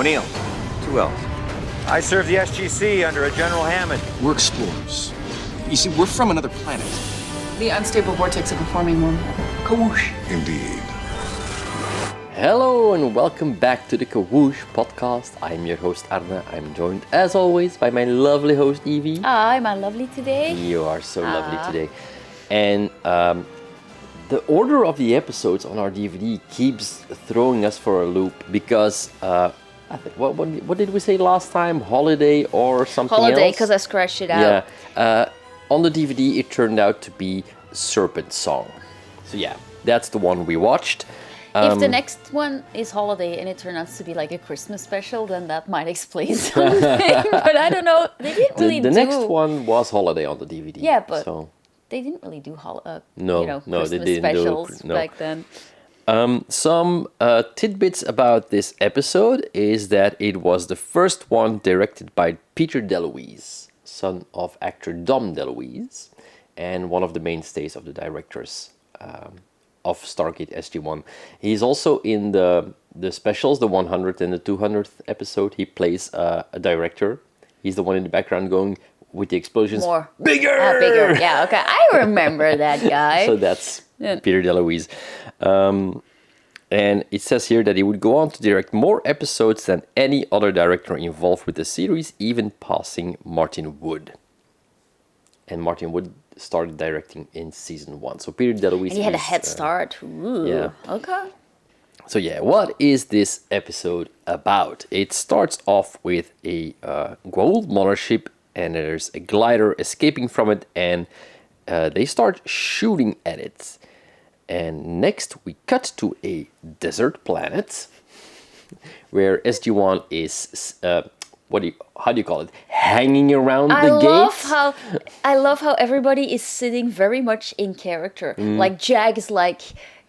O'Neill, 2 L's. I serve the SGC under a General Hammond. We're explorers. You see, we're from another planet. The unstable vortex of a forming wormhole. Kawoosh. Indeed. Hello and welcome back to the Kawoosh podcast. I'm your host Arne. I'm joined as always by my lovely host Evie. Am I lovely today? You are so lovely today. And the order of the episodes on our DVD keeps throwing us for a loop because I think what did we say last time? Holiday or something else? Holiday, because I scratched it out. Yeah. On the DVD it turned out to be Serpent song. So yeah, that's the one we watched. If the next one is Holiday and it turns out to be like a Christmas special, then that might explain something. But I don't know. They didn't really the next one was Holiday on the DVD. Yeah, but so. They didn't really do No, Christmas they didn't specials do back then. Some tidbits about this episode is that it was the first one directed by Peter DeLuise, son of actor Dom DeLuise, and one of the mainstays of the directors of Stargate SG-1. He's also in the specials, the 100th and the 200th episode. He plays a director. He's the one in the background going with the explosions. More. Bigger! Bigger, yeah, okay. I remember that guy. So that's Peter DeLuise. And it says here that he would go on to direct more episodes than any other director involved with the series, even passing Martin Wood. And Martin Wood started directing in season 1. So Peter DeLuise. And he had a head start. Ooh, yeah. Okay. So yeah, what is this episode about? It starts off with a gold mothership, and there's a glider escaping from it, and they start shooting at it. And next we cut to a desert planet where SG-1 is how do you call it? Hanging around the gates. I love how everybody is sitting very much in character. Like Jack is like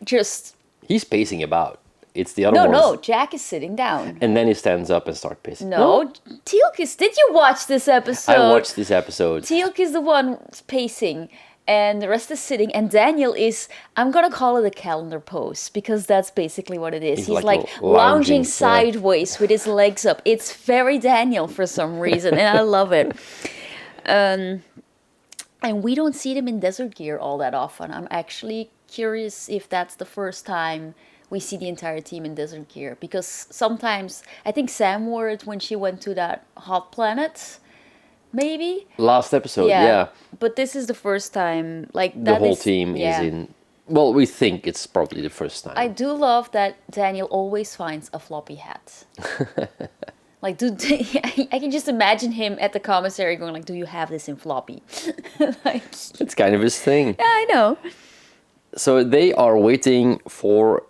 just. He's pacing about. It's the other ones. No, Jack is sitting down. And then he stands up and starts pacing. No, Teal'c is. Did you watch this episode? I watched this episode. Teal'c is the one pacing, and the rest is sitting. And Daniel is. I'm gonna call it a calendar pose because that's basically what it is. He's like lounging sideways with his legs up. It's very Daniel for some reason, and I love it. And we don't see them in desert gear all that often. I'm actually curious if that's the first time we see the entire team in desert gear, because sometimes I think Sam wore it when she went to that hot planet, maybe last episode. Yeah. But this is the first time, like the whole team is in. Well, we think it's probably the first time. I do love that Daniel always finds a floppy hat. Like, I can just imagine him at the commissary going like, "Do you have this in floppy?" Like, it's kind of his thing. Yeah, I know. So they are waiting for,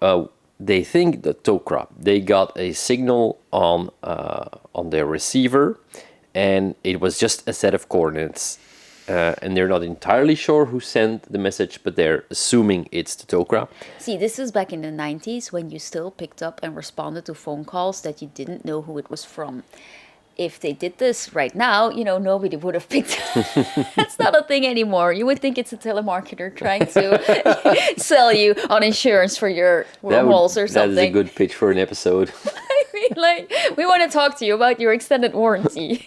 they think the Tok'ra. They got a signal on their receiver, and it was just a set of coordinates. And they're not entirely sure who sent the message, but they're assuming it's the Tok'ra. See, this was back in the 90s when you still picked up and responded to phone calls that you didn't know who it was from. If they did this right now, nobody would have picked up. That's not a thing anymore. You would think it's a telemarketer trying to sell you on insurance for your wormholes or something. That is a good pitch for an episode. I mean, like, we want to talk to you about your extended warranty.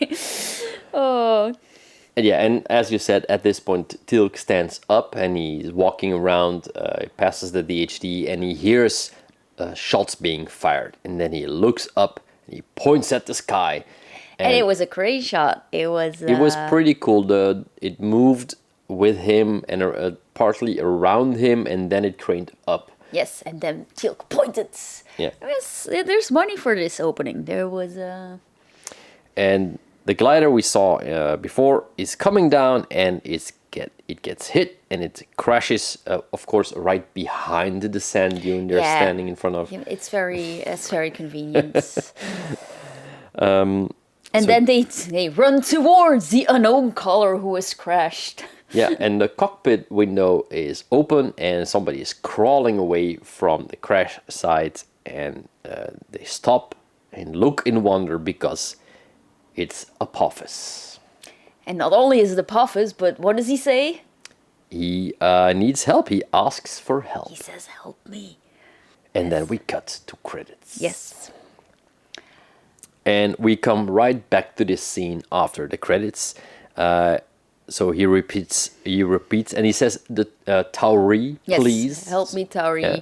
Oh. And yeah, and as you said, at this point, Teal'c stands up and he's walking around, he passes the DHD, and he hears shots being fired. And then he looks up and he points at the sky. And it was a great shot. It was pretty cool. It moved with him and partly around him, and then it craned up. Yes, and then Teal'c pointed. Yeah. There's money for this opening. There was And the glider we saw before is coming down, and it gets hit, and it crashes, of course, right behind the sand dune they're standing in front of. It's very convenient. And so, then they run towards the unknown caller who has crashed. Yeah, and the cockpit window is open, and somebody is crawling away from the crash site, and they stop and look in wonder because it's Apophis. And not only is it Apophis, but what does he say? He needs help. He asks for help. He says, "Help me." And then we cut to credits. Yes. And we come right back to this scene after the credits. So he repeats, and he says, "The Tauri, Yes, please help me, Tauri." Yeah.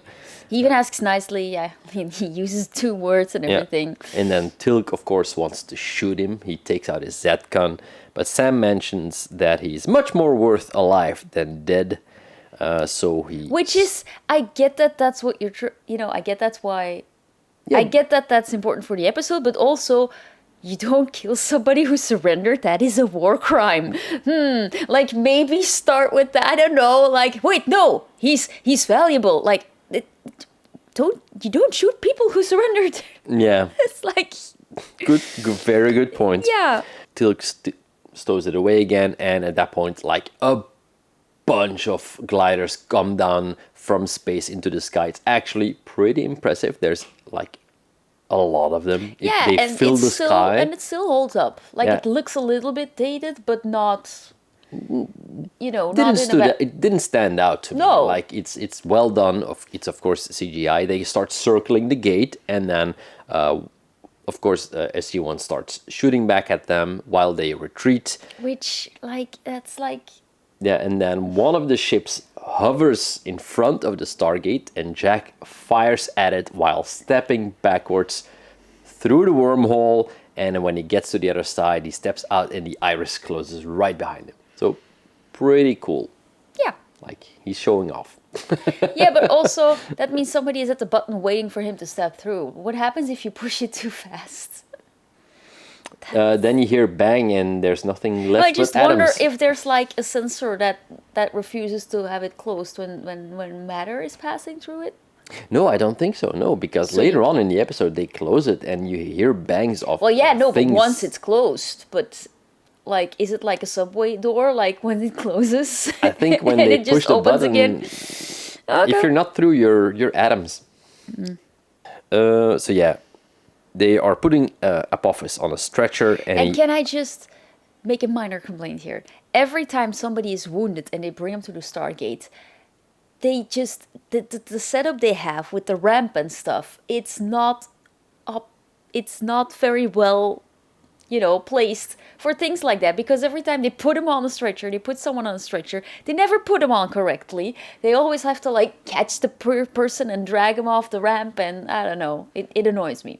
He even asks nicely. Yeah, he uses 2 words and everything. And then Tilk, of course, wants to shoot him. He takes out his Z gun, but Sam mentions that he's much more worth alive than dead. So he, Which is, I get that that's what you're, I get that's why, Yeah. I get that that's important for the episode, but also, you don't kill somebody who surrendered. That is a war crime. Like maybe start with that. I don't know. Like, wait, no, he's valuable. Like, you don't shoot people who surrendered. Yeah, It's like, good, very good point. yeah. Tilk stows it away again, and at that point, like a bunch of gliders come down from space into the sky. It's actually pretty impressive. There's like a lot of them. Yeah, They and fill it's the still, sky. and it still holds up. Like Yeah. it looks a little bit dated, but not, not Didn't in a bad. it didn't stand out to me. No. Like it's well done. It's of course CGI. They start circling the gate, and then of course SG-1 starts shooting back at them while they retreat. Which, like, that's like, Yeah, and then one of the ships hovers in front of the Stargate, and Jack fires at it while stepping backwards through the wormhole. And when he gets to the other side, he steps out, and the iris closes right behind him. So, pretty cool. yeah. Like, he's showing off. Yeah, but also, that means somebody is at the button waiting for him to step through. What happens if you push it too fast? Then you hear bang, and there's nothing left I just but wonder atoms. if there's like a sensor that refuses to have it closed when matter is passing through it. No, I don't think so. No, because So later on in the episode, they close it, and you hear bangs of Well, yeah, no, things. but once it's closed, but like, is it like a subway door? Like when it closes, I think when and they it just push the opens button, again. if you're not through your atoms. So yeah, they are putting Apophis on a stretcher, and And can I just make a minor complaint here? Every time somebody is wounded and they bring them to the Stargate, they just the setup they have with the ramp and stuff, it's not very well, placed for things like that, because every time they put them on a stretcher, they put someone on a stretcher, they never put them on correctly. They always have to like catch the person and drag them off the ramp, and I don't know, it annoys me.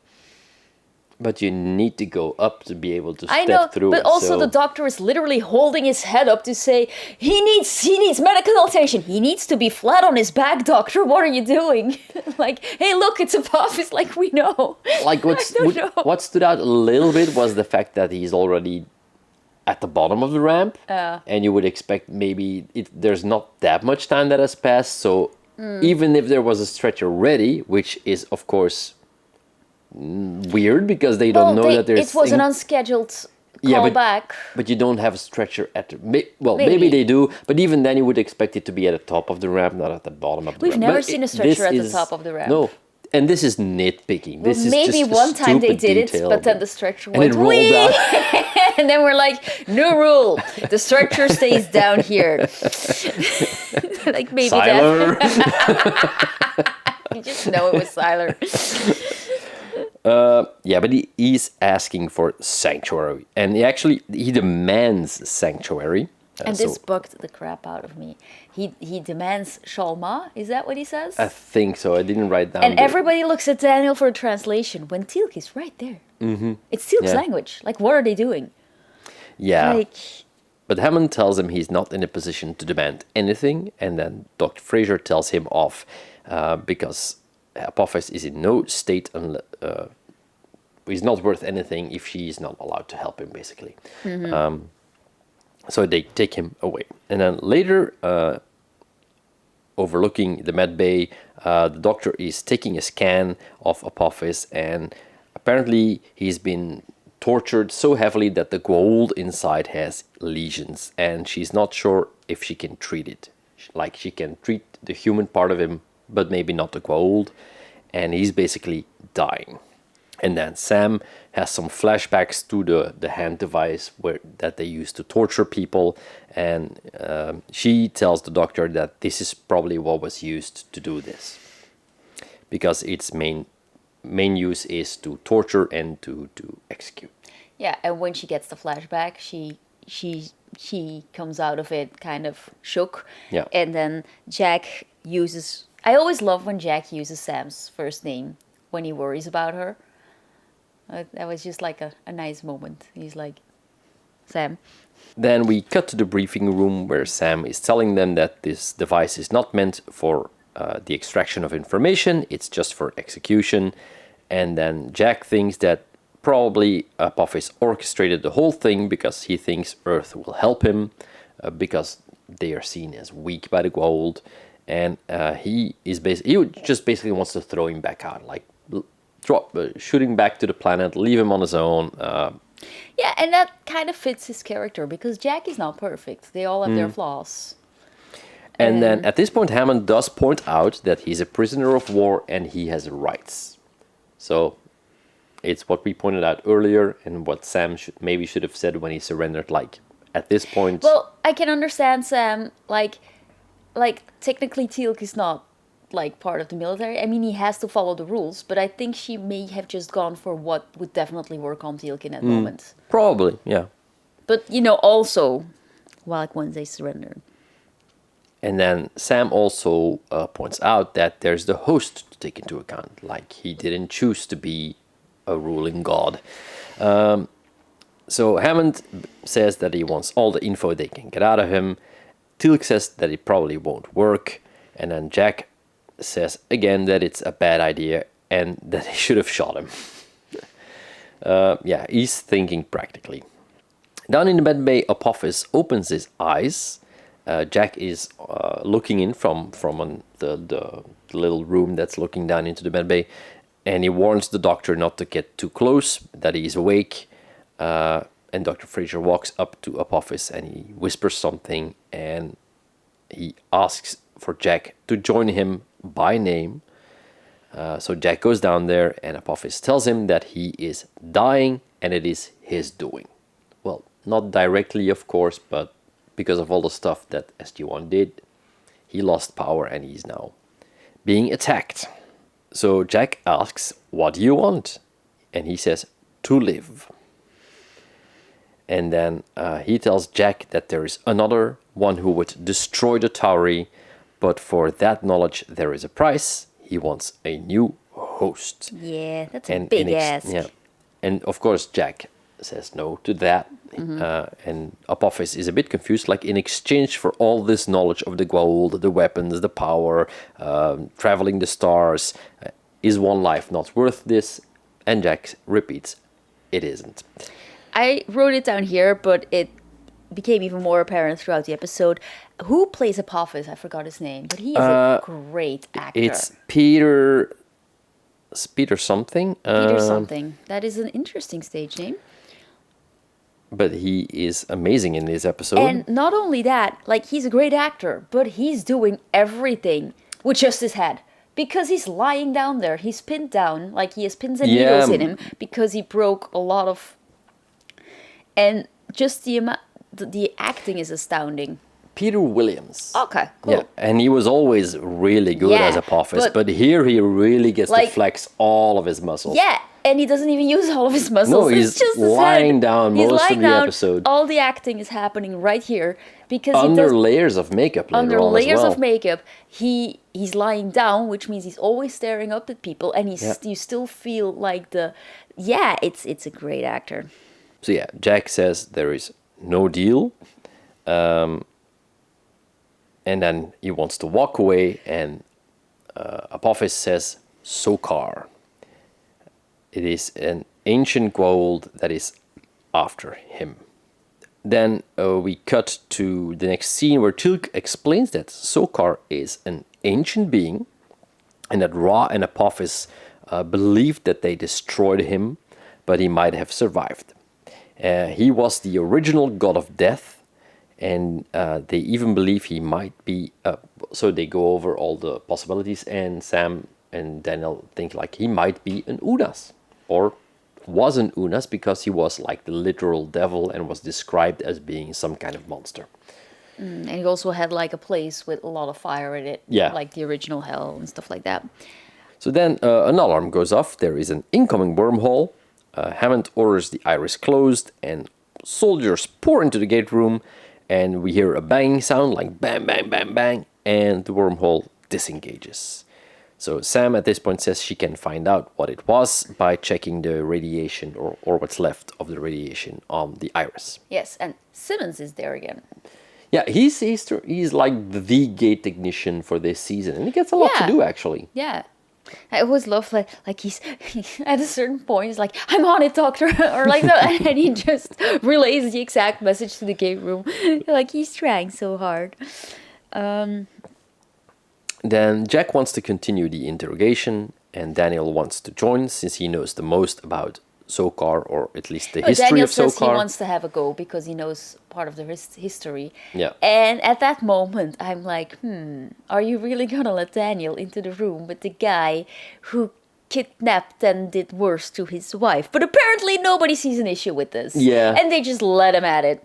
but you need to go up to be able to I step know, through. but it, also so- the doctor is literally holding his head up to say he needs medical attention. He needs to be flat on his back, doctor. What are you doing? Like, hey, look, it's Apophis. Like, we know. Like I don't know. what stood out a little bit was the fact that he's already at the bottom of the ramp, and you would expect maybe there's not that much time that has passed. So even if there was a stretcher ready, which is of course weird because they don't know that there's it was an unscheduled Yeah, but- callback. but you don't have a stretcher at the maybe Maybe. they do, but even then you would expect it to be at the top of the ramp, not at the bottom of the We've ramp. never But seen a this stretcher at the is- top of the ramp. No, and this is nitpicking. This is Maybe just a one time they stupid did it, detail. but then the stretcher and went it rolled whee! out. And then we're like, new rule, the stretcher stays down here. Like maybe that. Siler. You just know it was Siler. Yeah, but he's asking for sanctuary, and he demands sanctuary. And so this bugged the crap out of me. He demands Shalma. Is that what he says? I think so. I didn't write down. And the- everybody looks at Daniel for a translation when Teal'c is right there. Mm-hmm. It's Teal'c's Yeah. language. Like, what are they doing? yeah. Like, But Hammond tells him he's not in a position to demand anything, and then Dr. Fraser tells him off because Apophis is in no state, he's not worth anything if she is not allowed to help him, basically. So they take him away. And then later, overlooking the med bay, the doctor is taking a scan of Apophis, and apparently he's been tortured so heavily that the gold inside has lesions, and she's not sure if she can treat it. Like, she can treat the human part of him, but maybe not the gold, and he's basically dying. And then Sam has some flashbacks to the hand device that they use to torture people, and she tells the doctor that this is probably what was used to do this, because its main main use is to torture and to execute. Yeah, and when she gets the flashback, she comes out of it kind of shook. Yeah. And then Jack uses... I always love when Jack uses Sam's first name when he worries about her. That was just like a nice moment. He's like, Sam. Then we cut to the briefing room where Sam is telling them that this device is not meant for the extraction of information, it's just for execution. And then Jack thinks that probably Apophis orchestrated the whole thing because he thinks Earth will help him, because they are seen as weak by the Goa'uld. And he just basically wants to throw him back out, like shooting back to the planet, leave him on his own. Yeah, and that kind of fits his character because Jack is not perfect. They all have their flaws. And then at this point, Hammond does point out that he's a prisoner of war and he has rights. So it's what we pointed out earlier and what Sam should have said when he surrendered. Like at this point. Well, I can understand Sam. Like technically, Teal'c is not like part of the military. I mean, he has to follow the rules, but I think she may have just gone for what would definitely work on Teal'c in that moment. Probably, yeah. But also, like once they surrendered. And then Sam also points out that there's the host to take into account. Like he didn't choose to be a ruling god. So Hammond says that he wants all the info they can get out of him. Teal'c says that it probably won't work. And then Jack says again that it's a bad idea and that they should have shot him. Yeah, he's thinking practically. Down in the medbay, Apophis opens his eyes. Jack is looking in from the little room that's looking down into the medbay, and he warns the doctor not to get too close, that he's awake. And Dr. Fraser walks up to Apophis and he whispers something, and he asks for Jack to join him by name. So Jack goes down there, and Apophis tells him that he is dying and it is his doing. Well, not directly, of course, but because of all the stuff that SG-1 did, he lost power and he's now being attacked. So Jack asks, "What do you want?" And he says, "To live." And then he tells Jack that there is another one who would destroy the Tauri, but for that knowledge there is a price. He wants a new host. Yeah, that's a big ask. Yeah. And of course Jack says no to that. And Apophis is a bit confused, like in exchange for all this knowledge of the Goa'uld, the weapons, the power, traveling the stars, is one life not worth this? And Jack repeats, it isn't. I wrote it down here, but it became even more apparent throughout the episode. Who plays Apophis? I forgot his name, but he is a great actor. It's Peter something. Peter something. That is an interesting stage name. But he is amazing in this episode. And not only that, like he's a great actor, but he's doing everything with just his head. Because he's lying down there, he's pinned down, like he has pins and needles in him, because he broke a lot of... And just the acting is astounding. Peter Williams. Okay, cool. Yeah, and he was always really good as Apophis, but here he really gets to flex all of his muscles. Yeah, and he doesn't even use all of his muscles. No, he's just lying down most of the episode. All the acting is happening right here because under layers of makeup later under on layers as well. of makeup. He's lying down, which means he's always staring up at people, and you still feel like it's a great actor. So yeah, Jack says there is no deal. And then he wants to walk away, and Apophis says, Sokar. It is an ancient Goa'uld that is after him. Then we cut to the next scene where Teal'c explains that Sokar is an ancient being, and that Ra and Apophis believed that they destroyed him, but he might have survived. He was the original god of death, and they even believe he might be... so they go over all the possibilities, and Sam and Daniel think like he might be an Unas, or was an Unas, because he was like the literal devil and was described as being some kind of monster. And he also had like a place with a lot of fire in it, like the original hell and stuff like that. So then an alarm goes off. There is an incoming wormhole. Hammond orders the iris closed, and soldiers pour into the gate room, and we hear a banging sound like bang, bang, bang, bang, and the wormhole disengages. So Sam at this point says she can find out what it was by checking the radiation or what's left of the radiation on the iris. Yes, and Simmons is there again. Yeah, he's like the gate technician for this season, and he gets a lot to do actually. Yeah. I always love like he's at a certain point he's like, I'm on it, doctor, or like that, and he just relays the exact message to the gate room. Like he's trying so hard. Then Jack wants to continue the interrogation, and Daniel wants to join since he knows the most about Sokar, or at least the history Daniel of says he Sokar. wants to have a go because he knows part of the history. Yeah. And at that moment, I'm like, are you really gonna let Daniel into the room with the guy who kidnapped and did worse to his wife? But apparently nobody sees an issue with this. Yeah. And they just let him at it.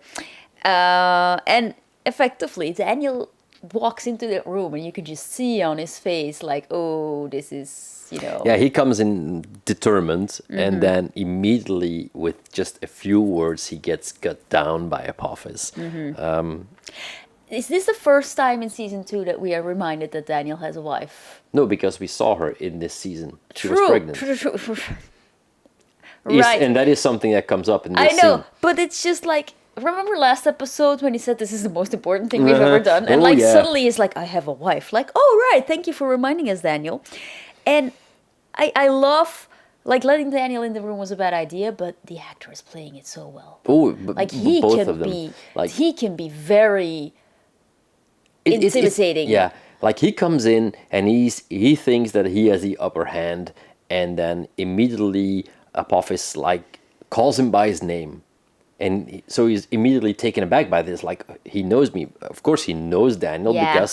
And effectively, Daniel walks into that room and you can just see on his face like, oh, this is, you know. Yeah, he comes in determined, and then immediately with just a few words he gets cut down by Apophis. Is this the first time in season 2 that we are reminded that Daniel has a wife? No, because we saw her in this season. She was True. pregnant. Right. Yes, and that is something that comes up in this I know, scene. but it's just like, remember last episode when he said this is the most important thing we've ever done? And Oh, like yeah. suddenly he's like, I have a wife. Like, oh right, thank you for reminding us, Daniel. And I love, like, letting Daniel in the room was a bad idea, but the actor is playing it so well. Oh, Like he both can of them. be, Like, he can be very it's- intimidating. yeah, like he comes in and he thinks that he has the upper hand, and then immediately Apophis like calls him by his name, and so he's immediately taken aback by this. Like, he knows me. Of course, he knows Daniel Yeah.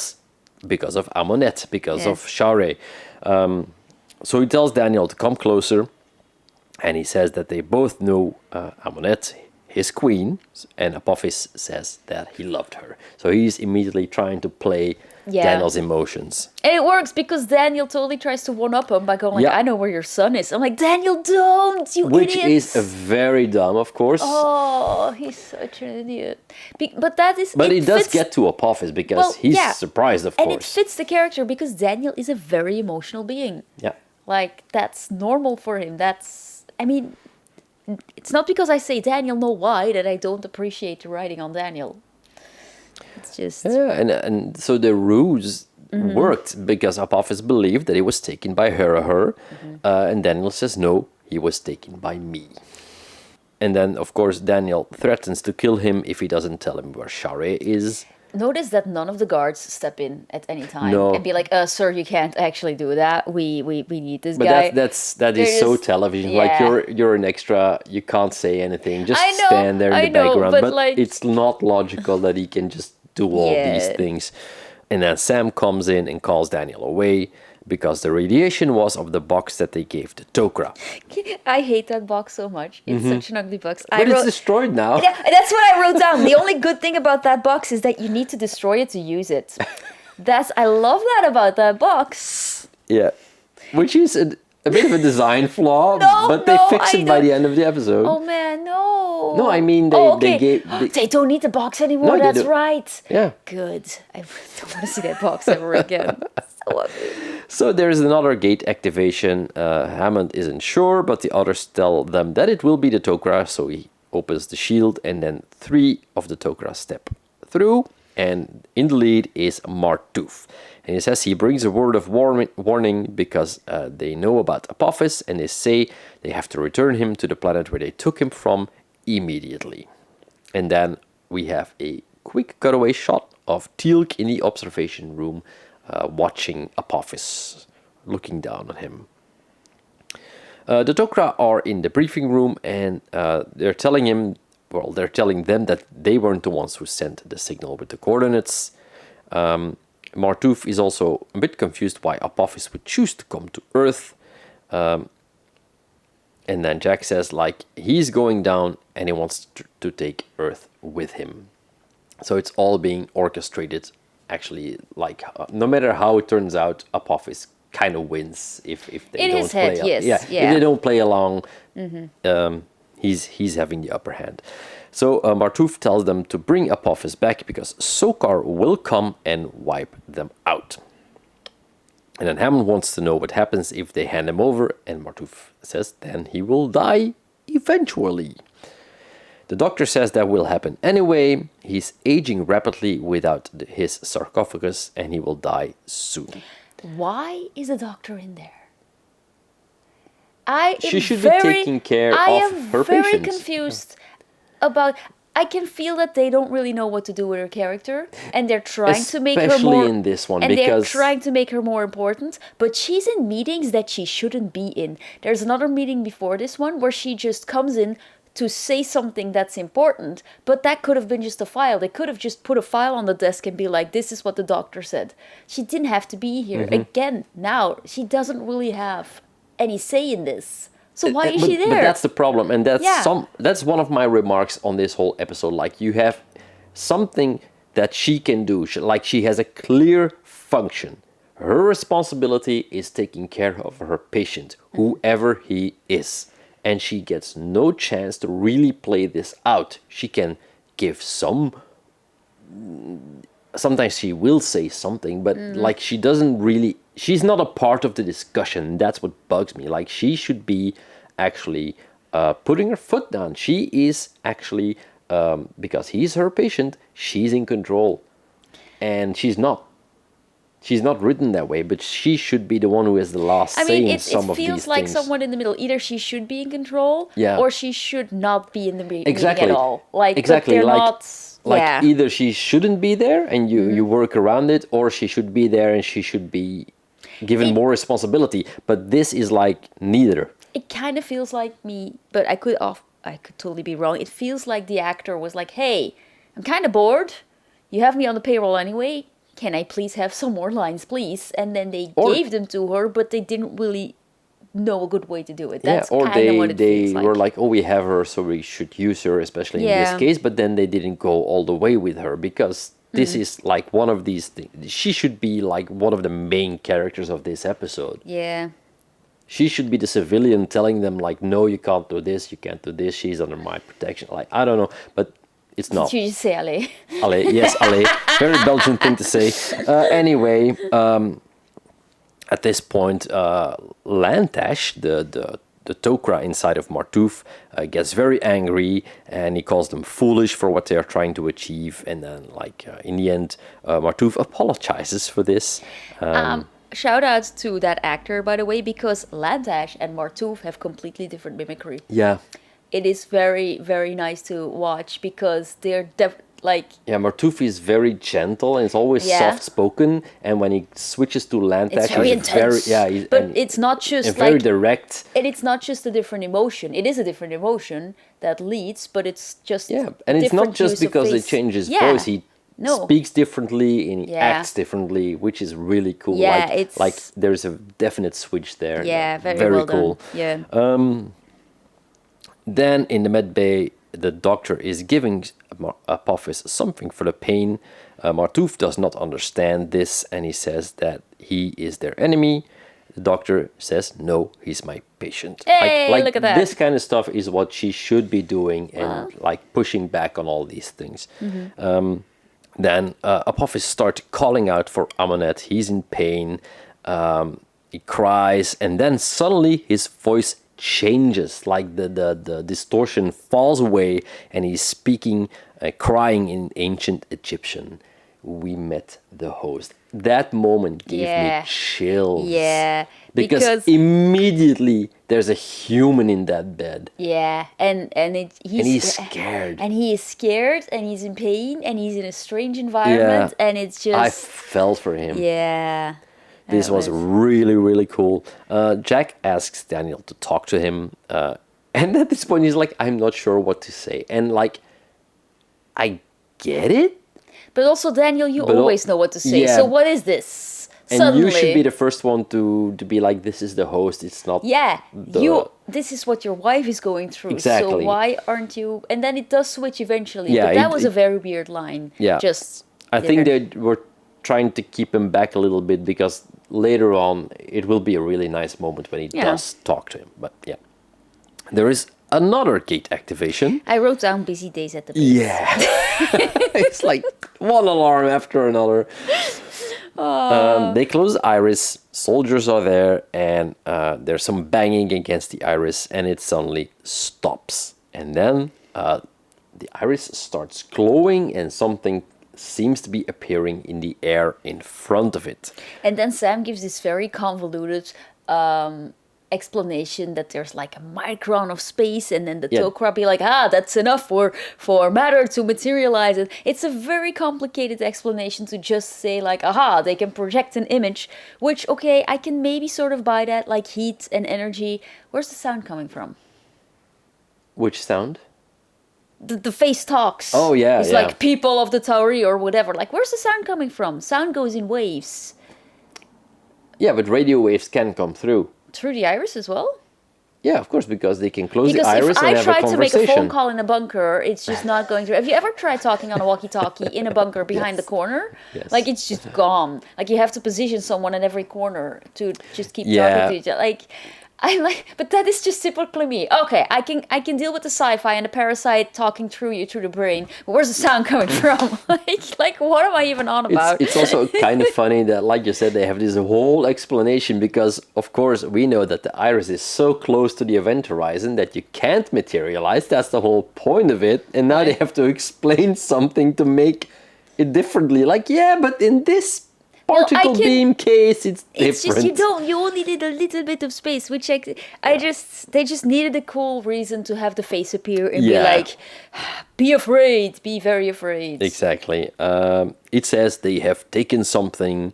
because of Amonet, because Yeah. of Share. So he tells Daniel to come closer, and he says that they both know Amonet, his queen, and Apophis says that he loved her. So he's immediately trying to play Daniel's emotions. And it works because Daniel totally tries to one-up him by going like, Yeah. I know where your son is. I'm like, Daniel, don't, you Which idiot. is very dumb, of course. Oh, he's such an idiot. But that is... But it does fits- get to Apophis because Well, he's yeah. surprised, of And it course. fits the character because Daniel is a very emotional being. Yeah. Like, that's normal for him. That's... I mean, it's not because I say Daniel know why that I don't appreciate the writing on Daniel. It's just... Yeah, and so the ruse worked because Apophis believed that it was taken by her, and Daniel says no, he was taken by me. And then, of course, Daniel threatens to kill him if he doesn't tell him where Share is. Notice that none of the guards step in at any time No. and be like, sir, you can't actually do that. We need this But guy. that is They're so just- television. yeah. Like you're an extra, you can't say anything. Just I know, stand there in I the know, background. but, But like- it's not logical that he can just do all these Yeah. things. And then Sam comes in and calls Daniel away because the radiation was of the box that they gave to Tok'ra. I hate that box so much. It's such an ugly box. But it's destroyed now. Yeah, that's what I wrote down. The only good thing about that box is that you need to destroy it to use it. I love that about that box. Yeah. Which is a bit of a design flaw, No, but they no, fix I it by don't- the end of the episode. Oh man, no. No, I mean, they gave... They don't need the box anymore. No, they That's don't. right. Yeah. Good. I don't want to see that box ever again. So ugly. So there's another gate activation. Hammond isn't sure, but the others tell them that it will be the Tok'ra, so he opens the shield, and then 3 of the Tok'ra step through, and in the lead is Martouf. And he says he brings a word of warning because they know about Apophis, and they say they have to return him to the planet where they took him from immediately. And then we have a quick cutaway shot of Teal'c in the observation room, watching Apophis, looking down on him. The Tok'ra are in the briefing room, and they're telling them that they weren't the ones who sent the signal with the coordinates. Martouf is also a bit confused why Apophis would choose to come to Earth. And then Jack says, like, he's going down and he wants to take Earth with him. So it's all being orchestrated. Actually, like, no matter how it turns out, Apophis kind of wins if they In don't his head, play. yes, If yeah. they don't play along, he's having the upper hand. So Martouf tells them to bring Apophis back because Sokar will come and wipe them out. And then Hammond wants to know what happens if they hand him over, and Martouf says then he will die eventually. The doctor says that will happen anyway. He's aging rapidly without his sarcophagus, and he will die soon. Why is the doctor in there? She should be taking care of her I am very patients. confused about. I can feel that they don't really know what to do with her character, and they're trying to make her Especially more. in this one, and they're because trying to make her more important. But she's in meetings that she shouldn't be in. There's another meeting before this one where she just comes in to say something that's important, but that could have been just a file. They could have just put a file on the desk and be like, "This is what the doctor said." She didn't have to be here. Again, now she doesn't really have any say in this. So why is she there? But that's the problem, and that's Yeah. that's one of my remarks on this whole episode. Like, you have something that she can do. She has a clear function. Her responsibility is taking care of her patient, whoever he is, and she gets no chance to really play this out. She can give some. Sometimes she will say something, but like, she doesn't really. She's not a part of the discussion. That's what bugs me. Like, she should be actually putting her foot down. She is actually, because he's her patient, she's in control, and she's not. She's not written that way, but she should be the one who has the last say in some it of these feels like things. someone in the middle. Either she should be in control, Yeah. or she should not be in the meeting Exactly. at all. Like, Exactly. but they're Like- not. Like, Yeah. either she shouldn't be there and you work around it, or she should be there and she should be given more responsibility. But this is like neither. It kind of feels like me, but I could totally be wrong. It feels like the actor was like, "Hey, I'm kind of bored. You have me on the payroll anyway. Can I please have some more lines, please?" And then they gave them to her, but they didn't really know a good way to do it. That's or kind of what it they feels like. were like, "Oh, we have her, so we should use her," especially in this Yeah. case. But then they didn't go all the way with her, because this is like one of these things. She should be like one of the main characters of this episode. Yeah. She should be the civilian telling them like, "No, you can't do this, you can't do this. She's under my protection." Like, I don't know, but it's not. Did you just say Ale? Allee, yes, allee. Very Belgian thing to say. Anyway, at this point, Lantash, the Tok'ra inside of Martouf, gets very angry, and he calls them foolish for what they are trying to achieve. And then, in the end, Martouf apologizes for this. Shout out to that actor, by the way, because Lantash and Martouf have completely different mimicry. Yeah. It is very, very nice to watch because they're Yeah, Martouf is very gentle and it's always Yeah. soft-spoken. And when he switches to Lantash, it's very he's intense. But it's not just and very direct. And it's not just a different emotion. It is a different emotion that leads, but it's just Yeah, and it's not different just use of because they face. change his Yeah. voice. He No. speaks differently and he Yeah. acts differently, which is really cool. Yeah, it's- like there's a definite switch there. Yeah, very well cool. done. Yeah. Then in the med bay, the doctor is giving Apophis something for the pain. Martouf does not understand this, and he says that he is their enemy. The doctor says, "No, he's my patient." Hey, look at that. This kind of stuff is what she should be doing, and like pushing back on all these things. Mm-hmm. Then Apophis starts calling out for Amunet. He's in pain. He cries, and then suddenly his voice changes. Like the distortion falls away, and he's speaking, crying in ancient Egyptian. "We met the host." That moment gave Yeah. me chills. Yeah, Because because- immediately there's a human in that bed. Yeah, and he's scared. and he is scared, and he's in pain, and he's in a strange environment, and it's just I felt for him. yeah. This that was really, really cool. Jack asks Daniel to talk to him. And at this point, he's like, "I'm not sure what to say." And like, I get it. But also, Daniel, you But al- always know what to say. yeah. So what is this? And Suddenly, you should be the first one to be like, "This is the host. It's not." yeah. the- This is what your wife is going through. Exactly. So why aren't you? And then it does switch eventually. Yeah, but that it- was a very weird line. Yeah. Just I think there. they were trying to keep him back a little bit because later on, it will be a really nice moment when he does talk to him. But yeah. There is another gate activation. I wrote down busy days at the base. Yeah. It's like one alarm after another. They close the iris, soldiers are there, and there's some banging against the iris, and it suddenly stops. And then the iris starts glowing, and something seems to be appearing in the air in front of it. And then Sam gives this very convoluted explanation that there's like a micron of space, and then the Tok'ra be like, that's enough for matter to materialize. And it's a very complicated explanation to just say like, they can project an image, which, okay, I can maybe sort of buy that, like heat and energy. Where's the sound coming from? Which sound? The face talks. Oh, yeah, It's like people of the Tauri or whatever. Like, where's the sound coming from? Sound goes in waves. Yeah, but radio waves can come through. Through the iris as well? Yeah, of course, because they can close the iris and have a conversation. Because if I try to make a phone call in a bunker, it's just not going through. Have you ever tried talking on a walkie-talkie in a bunker behind the corner? Yes. Like, it's just gone. Like, you have to position someone at every corner to just keep talking to each other. Like, but that is just typically me. Okay, I can deal with the sci-fi and the parasite talking through you through the brain. But where's the sound coming from? like what am I even on about? It's also kind of funny that, like you said, they have this whole explanation because, of course, we know that the iris is so close to the event horizon that you can't materialize. That's the whole point of it. And now they have to explain something to make it differently. Like, but in this particle beam case, it's different. Just you only need a little bit of space, which they just needed a cool reason to have the face appear and be like, be afraid, be very afraid. Exactly. It says they have taken something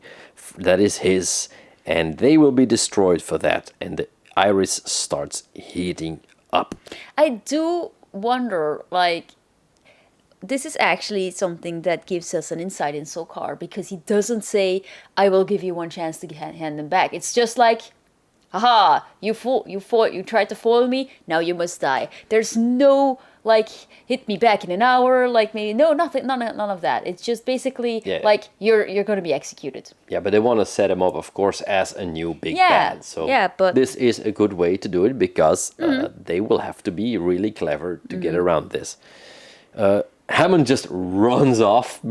that is his, and they will be destroyed for that. And the iris starts heating up. I do wonder, like, this is actually something that gives us an insight in Sokar, because he doesn't say, I will give you one chance to hand them back. It's just like, you tried to foil me, now you must die. There's no, like, hit me back in an hour, like, maybe, no, nothing, none of that. It's just basically, like, you're going to be executed. Yeah, but they want to set him up, of course, as a new big bad. So but this is a good way to do it, because they will have to be really clever to get around this. Hammond just runs off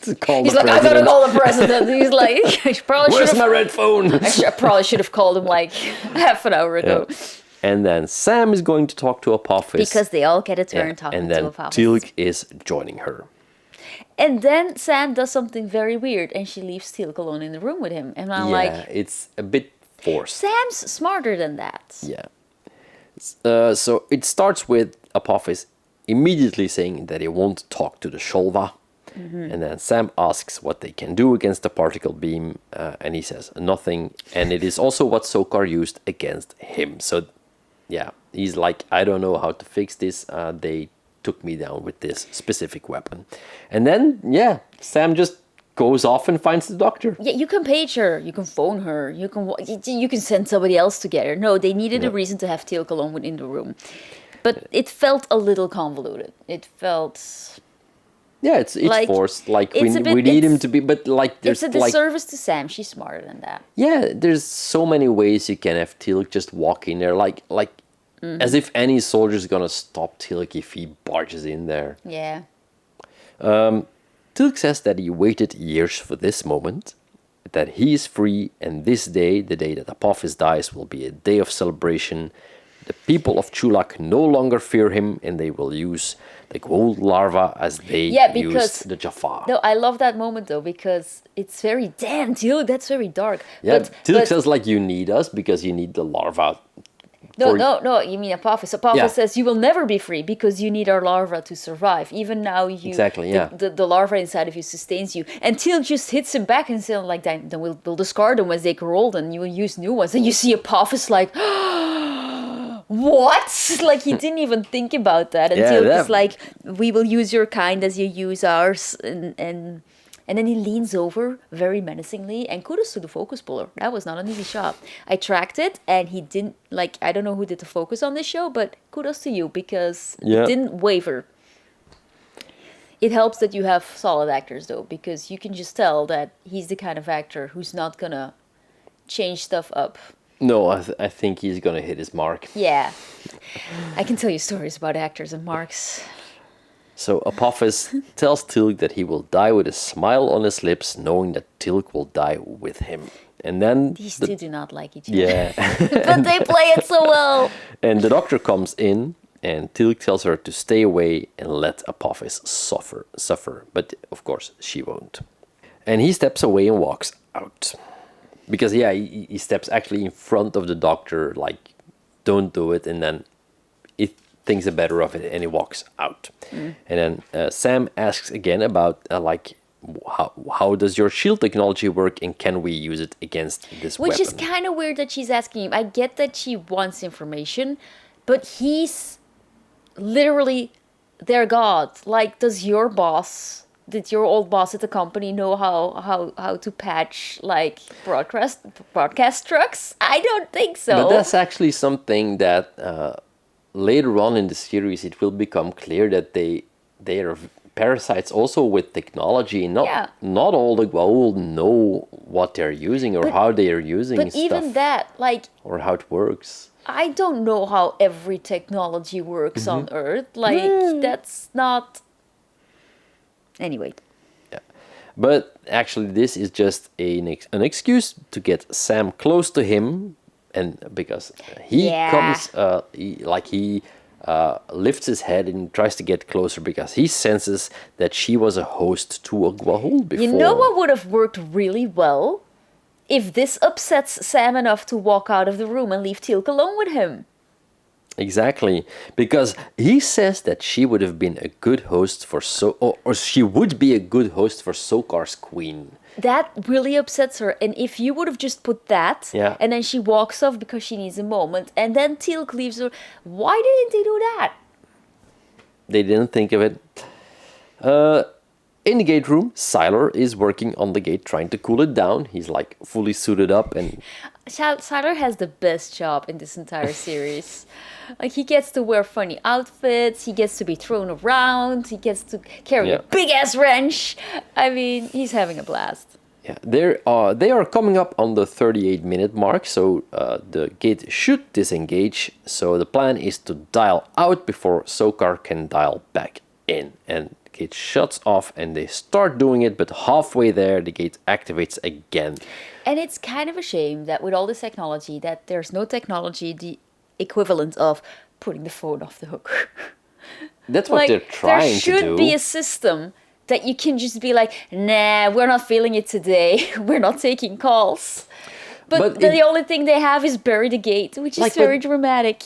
to call the president. He's like, I gotta call the president. He's like, where's my red phone? I probably should have called him like half an hour ago. Yeah. And then Sam is going to talk to Apophis. Because they all get a turn talking to Apophis. And then Teal'c is joining her. And then Sam does something very weird, and she leaves Teal'c alone in the room with him. And I'm like, it's a bit forced. Sam's smarter than that. Yeah. So it starts with Apophis immediately saying that he won't talk to the Sholva. And then Sam asks what they can do against the particle beam, and he says nothing. And it is also what Sokar used against him. So, he's like, I don't know how to fix this. They took me down with this specific weapon. And then, Sam just goes off and finds the doctor. Yeah, you can page her, you can phone her, you can send somebody else to get her. No, they needed a reason to have Teal'c alone within the room. But it felt a little convoluted. It felt... Yeah, it's like, forced. Like, we need him to be... But, like, there's... It's a disservice to Sam. She's smarter than that. Yeah, there's so many ways you can have Teal'c just walk in there. Like as if any soldier's gonna stop Teal'c if he barges in there. Yeah. Teal'c says that he waited years for this moment, that he is free, and this day, the day that Apophis dies, will be a day of celebration. The people of Chulak no longer fear him, and they will use the gold larva as they use the Jaffa. No, I love that moment, though, because it's very, damn, Teal'c, that's very dark. Yeah, Teal'c says, like, you need us because you need the larva. No, you mean Apophis. Apophis says you will never be free because you need our larva to survive. Even now, the larva inside of you sustains you. And Teal'c just hits him back and says, like, then we'll discard them as they grow old and you will use new ones. And you see Apophis like... What? Like, he didn't even think about that. And Teal'c is like, we will use your kind as you use ours. And then he leans over very menacingly. And kudos to the focus puller. That was not an easy shot. I tracked it, and he didn't, like, I don't know who did the focus on this show, but kudos to you, because it didn't waver. It helps that you have solid actors, though, because you can just tell that he's the kind of actor who's not gonna change stuff up. No, I think he's gonna hit his mark. Yeah. I can tell you stories about actors and marks. So Apophis tells Tilk that he will die with a smile on his lips, knowing that Tilk will die with him. And then These two do not like each other. yeah, But they play it so well. and the doctor comes in, and Tilk tells her to stay away and let Apophis suffer. But of course, she won't. And he steps away and walks out. Because, yeah, he steps actually in front of the doctor, like, don't do it. And then he thinks better of it and he walks out. And then Sam asks again about, how does your shield technology work and can we use it against this Which weapon? is kind of weird that she's asking him. I get that she wants information, but he's literally their god. Like, does your boss... Did your old boss at the company know how to patch like broadcast trucks? I don't think so. But that's actually something that later on in the series it will become clear that they are parasites also with technology. Not all the Goa'uld know what they're using or how they are using but stuff. even that, like, or how it works. I don't know how every technology works on Earth. Like, that's not... Anyway. Yeah. But actually this is just an excuse to get Sam close to him, and because he comes he lifts his head and tries to get closer because he senses that she was a host to a Goa'uld before. You know what would have worked really well? If this upsets Sam enough to walk out of the room and leave Teal'c alone with him. Exactly, because he says that she would have been a good host for or she would be a good host for Sokar's queen. That really upsets her, and if you would have just put that, and then she walks off because she needs a moment, and then Teal'c leaves her, why didn't they do that? They didn't think of it. In the gate room, Sylar is working on the gate, trying to cool it down. He's like fully suited up and... Sylar has the best job in this entire series. Like, he gets to wear funny outfits, he gets to be thrown around, he gets to carry a big-ass wrench. I mean, he's having a blast. Yeah, they are coming up on the 38-minute mark, so the gate should disengage. So the plan is to dial out before Sokar can dial back in. And the gate shuts off and they start doing it, but halfway there the gate activates again. And it's kind of a shame that with all this technology, that there's no technology the equivalent of putting the phone off the hook. That's what they're trying to do. There should be a system that you can just be like, nah, we're not feeling it today. We're not taking calls. But the only thing they have is bury the gate, which is very dramatic.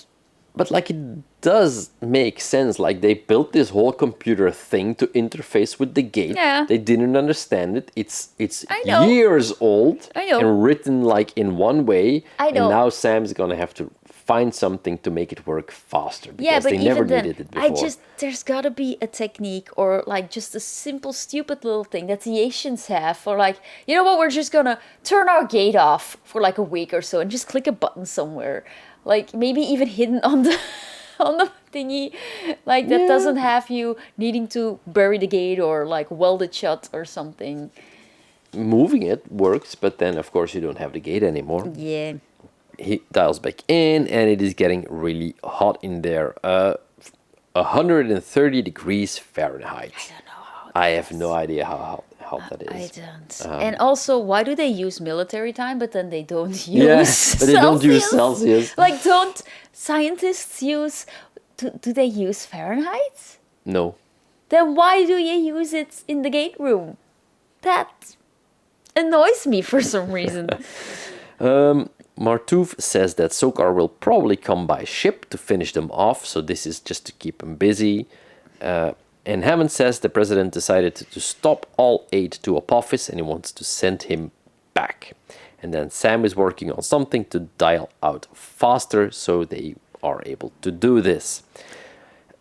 But like, it does make sense. Like, they built this whole computer thing to interface with the gate. Yeah. They didn't understand it. It's years old. I know. And written like in one way. I know. And now Sam's gonna have to find something to make it work faster because Yeah, but they never even then, needed it before. there's gotta be a technique or like just a simple stupid little thing that the Asians have for like, you know what, we're just gonna turn our gate off for like a week or so and just click a button somewhere. Like maybe even hidden on the thingy, like that doesn't have you needing to bury the gate or like weld it shut or something. Moving it works, but then of course you don't have the gate anymore. Yeah. He dials back in and it is getting really hot in there. 130 degrees Fahrenheit. I don't know how. I have no idea how hot that is. I don't. And also, why do they use military time, but then they don't use Yes, but they don't use Celsius. Like, don't scientists use... Do they use Fahrenheit? No. Then why do you use it in the gate room? That annoys me for some reason. Martouf says that Sokar will probably come by ship to finish them off, so this is just to keep him busy. And Hammond says the president decided to stop all aid to Apophis and he wants to send him back. And then Sam is working on something to dial out faster so they are able to do this.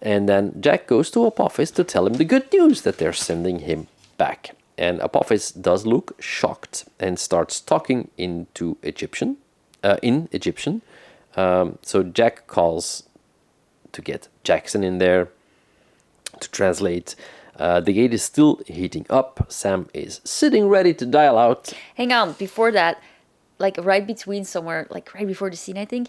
And then Jack goes to Apophis to tell him the good news that they're sending him back. And Apophis does look shocked and starts talking into Egyptian. So Jack calls to get Jackson in there to translate. The gate is still heating up. Sam is sitting ready to dial out. Hang on, before that, like right between somewhere, like right before the scene, I think,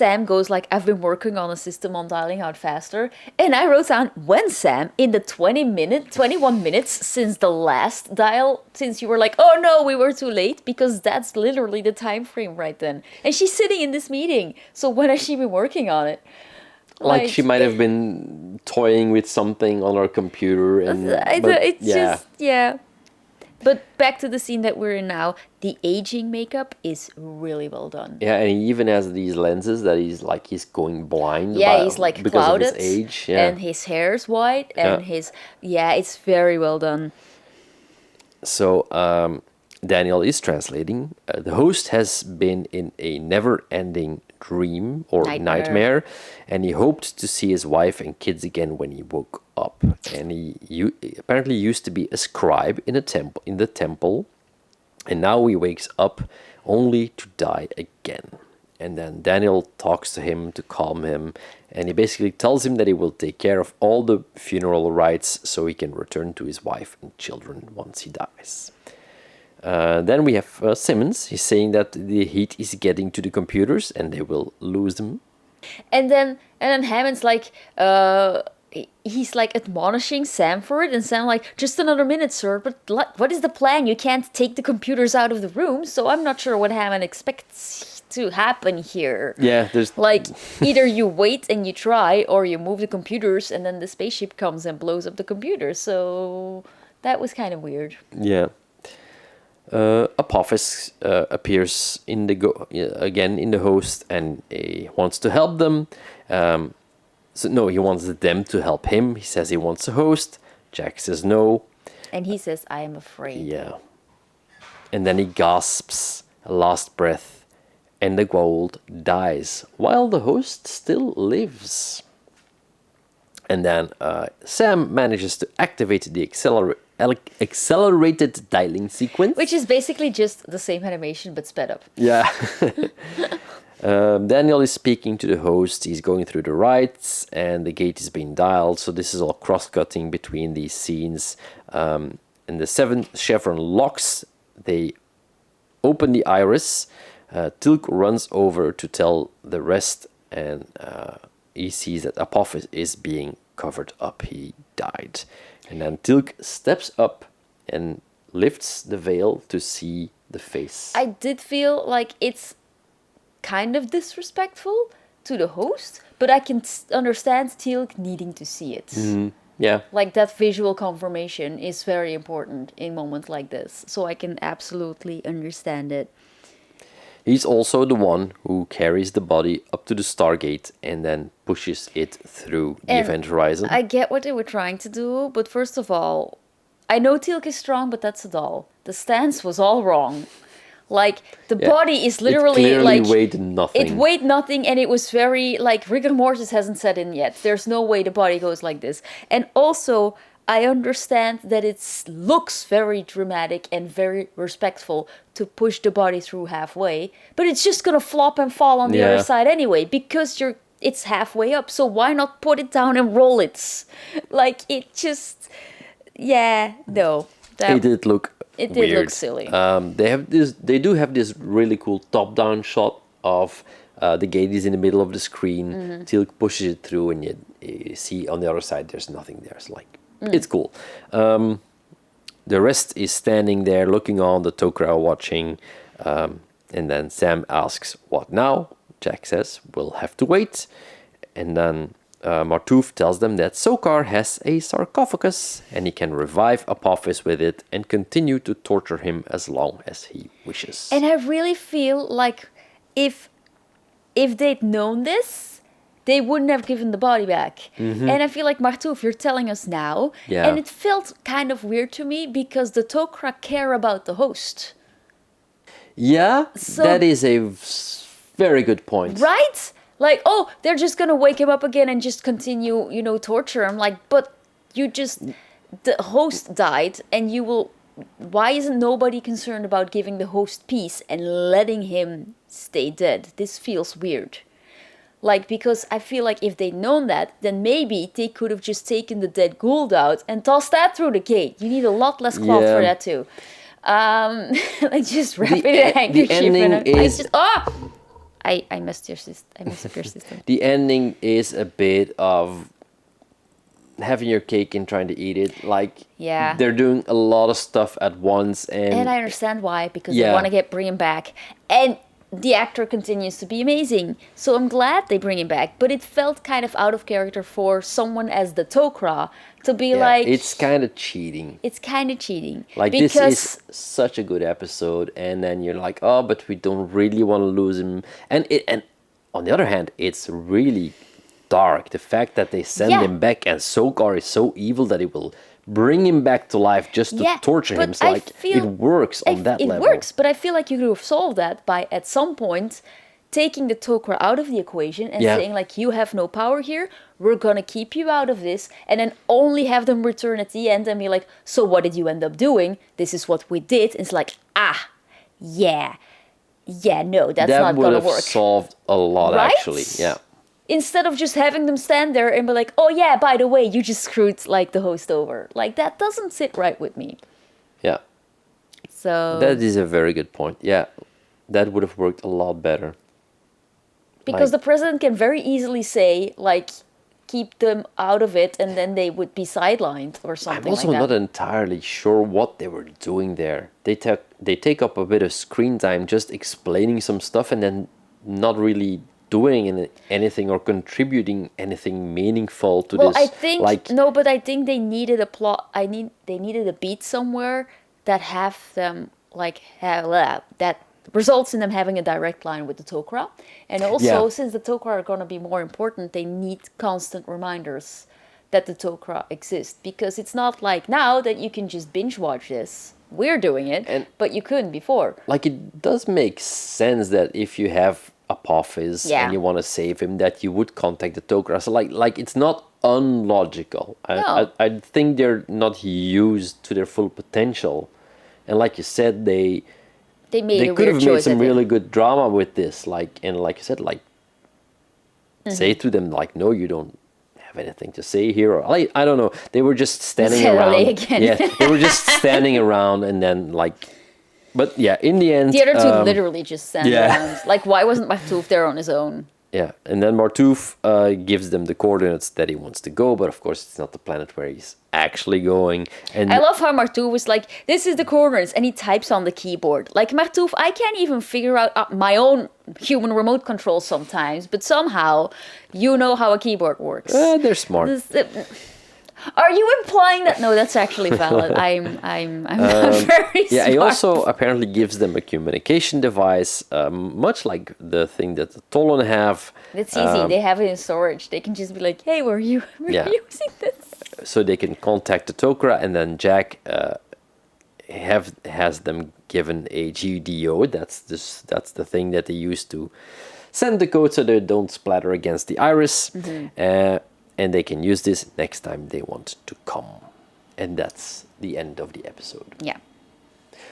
Sam goes like, I've been working on a system on dialing out faster. And I wrote down, when, Sam? In the 21 minutes since the last dial, since you were like, oh no, we were too late, because that's literally the time frame right then. And she's sitting in this meeting. So when has she been working on it? Like she might have been toying with something on her computer. And Yeah. But back to the scene that we're in now, the aging makeup is really well done. Yeah, and he even has these lenses that he's going blind. Yeah, he's like because clouded, of his age. Yeah. And his hair's white, and it's very well done. So Daniel is translating. The host has been in a never-ending dream or nightmare, and he hoped to see his wife and kids again when he woke up. And he apparently used to be a scribe in the temple, and now he wakes up only to die again. And then Daniel talks to him to calm him, and he basically tells him that he will take care of all the funeral rites so he can return to his wife and children once he dies. Then we have Simmons. He's saying that the heat is getting to the computers and they will lose them. And then Hammond's like, he's like admonishing Sam for it, and Sam like, just another minute, sir. But what is the plan? You can't take the computers out of the room, so I'm not sure what Hammond expects to happen here. Yeah, there's like either you wait and you try, or you move the computers, and then the spaceship comes and blows up the computers. So that was kind of weird. Yeah. Apophis appears again in the host, and he wants to help them. He wants them to help him. He says he wants a host. Jack says no. And he says, I am afraid. Yeah. And then he gasps a last breath, and the gold dies while the host still lives. And then Sam manages to activate the accelerated dialing sequence. Which is basically just the same animation, but sped up. Yeah. Daniel is speaking to the host. He's going through the rites, and the gate is being dialed. So this is all cross-cutting between these scenes. And the 7 chevron locks. They open the iris. Tilk runs over to tell the rest, and he sees that Apophis is being covered up. He died. And then Tilk steps up and lifts the veil to see the face. I did feel like it's kind of disrespectful to the host, but I can understand Tilk needing to see it. Mm-hmm. Yeah. Like that visual confirmation is very important in moments like this. So I can absolutely understand it. He's also the one who carries the body up to the Stargate and then pushes it through the event horizon. I get what they were trying to do, but first of all, I know Teal'c is strong, but that's a doll. The stance was all wrong. Like, the body is literally it clearly weighed nothing. It weighed nothing, and it was very, like, rigor mortis hasn't set in yet. There's no way the body goes like this. And also, I understand that it looks very dramatic and very respectful to push the body through halfway, but it's just gonna flop and fall on the other side anyway, because it's halfway up, so why not put it down and roll it? Like, it just... Yeah, no. It did look It weird. did look silly. They do have this really cool top-down shot of the gate is in the middle of the screen. Mm-hmm. Teal'c pushes it through, and you see on the other side there's nothing there. It's like it's cool. The rest is standing there looking on. The Tok'ra are watching, and then Sam asks, "What now?" Jack says, "We'll have to wait." And then Martouf tells them that Sokar has a sarcophagus and he can revive Apophis with it and continue to torture him as long as he wishes. And I really feel like if they'd known this, they wouldn't have given the body back. Mm-hmm. And I feel like, Martouf, you're telling us now. Yeah. And it felt kind of weird to me because the Tok'ra care about the host. Yeah, that is a very good point. Right? Like, oh, they're just gonna wake him up again and just continue, torture him. Like, but the host died, and why isn't nobody concerned about giving the host peace and letting him stay dead? This feels weird. Like, because I feel like if they'd known that, then maybe they could have just taken the dead Gould out and tossed that through the gate. You need a lot less cloth for that too. Like just wrap it in a handkerchief. ending and is- just I messed up your system. The ending is a bit of having your cake and trying to eat it. Like, Yeah. they're doing a lot of stuff at once, And I understand why, because Yeah. they want to bring him back. And the actor continues to be amazing. So I'm glad they bring him back. But it felt kind of out of character for someone as the Tok'ra to be yeah, like... it's kind of cheating. It's kind of cheating. Like, because this is such a good episode, and then you're like, oh, but we don't really want to lose him. And on the other hand, it's really dark. The fact that they send Yeah. him back, and Sokar is so evil that he will bring him back to life just to torture him. but So, I like, feel- it works on that it level. works, but I feel like you could have solved that by, at some point, taking the Tok'ra out of the equation and Yeah. saying, like, you have no power here, we're gonna keep you out of this, and then only have them return at the end and be like, so what did you end up doing? This is what we did. And it's like, yeah, no, that's That not would gonna have work. solved a lot, Right? actually. Yeah. Instead of just having them stand there and be like, oh yeah, by the way, you just screwed, like, the host over. Like, that doesn't sit right with me. Yeah. So... That is a very good point. Yeah. That would have worked a lot better. Because Like- the president can very easily say, like, keep them out of it, and then they would be sidelined or something I'm also like not that. entirely sure what they were doing there. They take up a bit of screen time just explaining some stuff and then not really doing anything or contributing anything meaningful to Well, this. I think like, no, but I think they needed a plot. They needed a beat somewhere that have them like have that results in them having a direct line with the Tok'ra. And also, Yeah. since the Tok'ra are going to be more important, they need constant reminders that the Tok'ra exist, because it's not like now that you can just binge watch this. We're doing it, but you couldn't before. like, it does make sense that if you have Apophis Yeah. and you want to save him, that you would contact the Tok'ra. So like it's not unlogical. No. I think they're not used to their full potential, and like you said, they They made a could weird have choice. made some I think. really good drama with this. Like, and like you said, like Mm-hmm. say to them like, no, you don't have anything to say here, or like, I don't know. They were just standing Say around. LA again. Yeah, they were just standing around, and then like, but yeah, in the end, The other two literally just stand yeah. around. Like, why wasn't Martouf there on his own? yeah, and then Martouf gives them the coordinates that he wants to go, but of course it's not the planet where he's actually going. And I love how Martouf was like, this is the coordinates, and he types on the keyboard. Like, Martouf, I can't even figure out my own human remote control sometimes, but somehow you know how a keyboard works. they're smart. Are you implying that? No, that's actually valid. I'm not very Yeah, smart. he also apparently gives them a communication device, much like the thing that the Tollon have. It's easy. They have it in storage. They can just be like, hey, were you Yeah. using this? So they can contact the Tok'ra, and then Jack has them given a GDO. That's the thing that they use to send the code so they don't splatter against the iris, and they can use this next time they want to come. And that's the end of the episode. Yeah.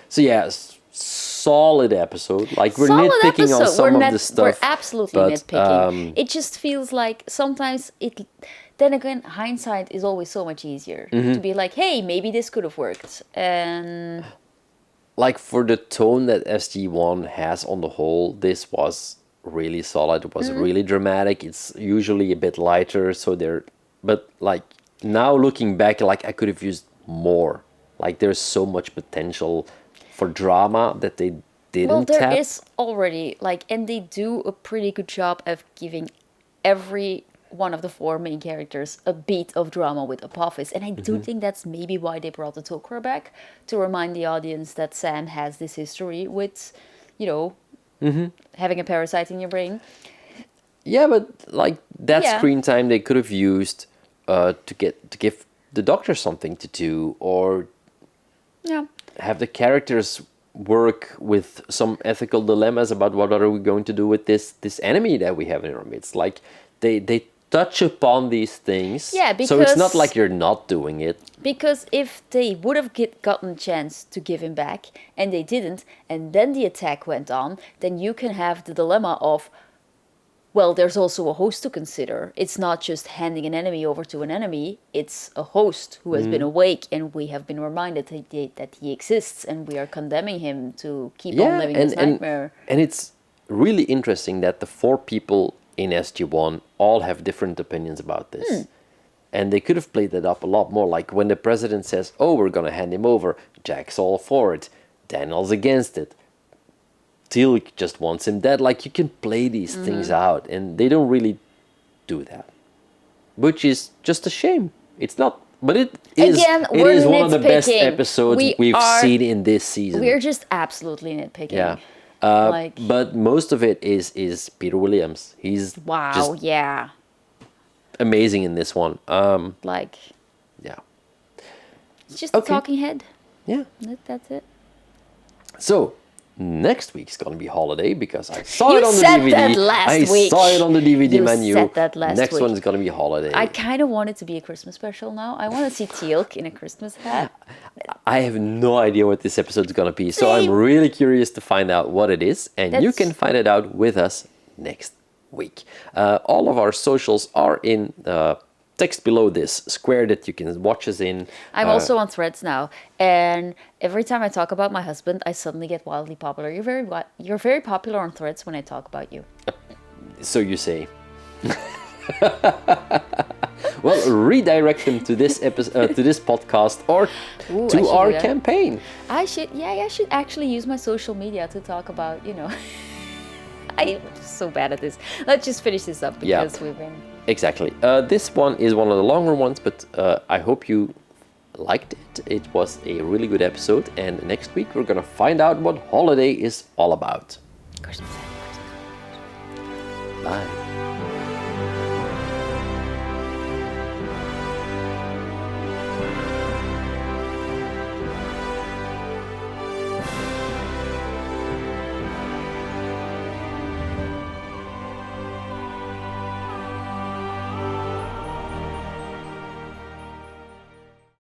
So yeah, solid episode. Like, we're Solid nitpicking on episode. some We're of the stuff. We're absolutely but, nitpicking. It just feels like sometimes it. Then again, hindsight is always so much easier Mm-hmm. to be like, hey, maybe this could have worked. And like, for the tone that SG1 has on the whole, this was really solid. It was really dramatic. It's usually a bit lighter, but like, now looking back, like, I could have used more. Like, there's so much potential for drama that they didn't well, there tap. is already like, and they do a pretty good job of giving every one of the four main characters a beat of drama with Apophis. And I do think that's maybe why they brought the Tok'ra back, to remind the audience that Sam has this history with, having a parasite in your brain. Yeah, but like, that Yeah. screen time they could have used to give the Doctor something to do, or Yeah. have the characters work with some ethical dilemmas about what are we going to do with this enemy that we have in our midst. Like, they touch upon these things. Yeah, so it's not because- like you're not doing it. Because if they would have gotten a chance to give him back, and they didn't, and then the attack went on, then you can have the dilemma of, well, there's also a host to consider. It's not just handing an enemy over to an enemy. It's a host who has been awake, and we have been reminded that he exists, and we are condemning him to keep on living this nightmare. And it's really interesting that the 4 people in SG-1 all have different opinions about this. And they could have played that up a lot more. Like when the president says, oh, we're going to hand him over, Jack's all for it, Daniel's against it, Teal'c just wants him dead. Like, you can play these things out, and they don't really do that, which is just a shame. It's not, but it is. Again, it is one of the best episodes we've seen in this season. We're just absolutely nitpicking. Yeah, but most of it is Peter Williams. He's just amazing in this one. Yeah, it's just a talking head. Yeah, that's it. So. Next week's gonna be holiday because I saw You it on the said DVD. that last week. Saw it on the DVD You menu. said that last Next week. one is gonna be holiday. I kind of want it to be a Christmas special now. I want to see Teal'c in a Christmas hat. I have no idea what this episode is gonna be, so I'm really curious to find out what it is, and you can find it out with us next week. All of our socials are in text below this square that you can watch us in. I'm also on Threads now, and every time I talk about my husband, I suddenly get wildly popular. You're very popular on Threads when I talk about you. So you say. Well, redirect them to this episode, to this podcast, or to our campaign. I should actually use my social media to talk about, I'm so bad at this. Let's just finish this up because we've been... Exactly. This one is one of the longer ones, but I hope you liked it. It was a really good episode, and next week we're gonna find out what holiday is all about. Christmas. Bye.